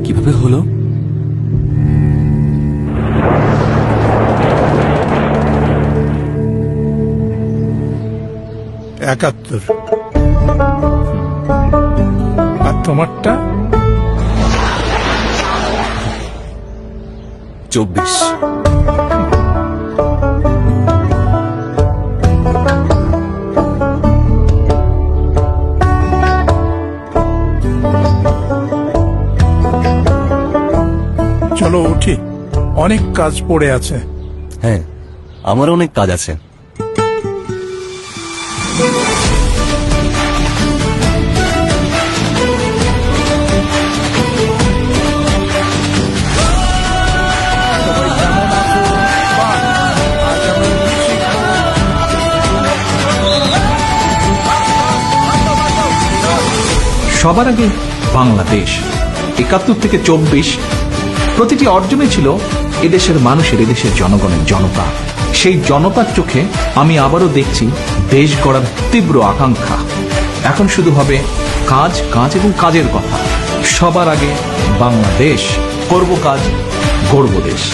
কিভাবে হলো? একাত্তর। আর তোমারটা? 24। চলো উঠি, অনেক কাজ পড়ে আছে। হ্যাঁ, আমার অনেক কাজ আছে। সবার আগে বাংলাদেশ ৭১ থেকে ২৪ প্রতিটি অর্জনে ছিল এদেশের মানুষের, এদেশের জনগণের, জনতা। সেই জনতার চোখে আমি আবারও দেখছি দেশ গড়ার তীব্র আকাঙ্ক্ষা। এখন শুধু হবে কাজ, কাজ এবং কাজের কথা। সবার আগে বাংলাদেশ, করব কাজ, গড়ব দেশ।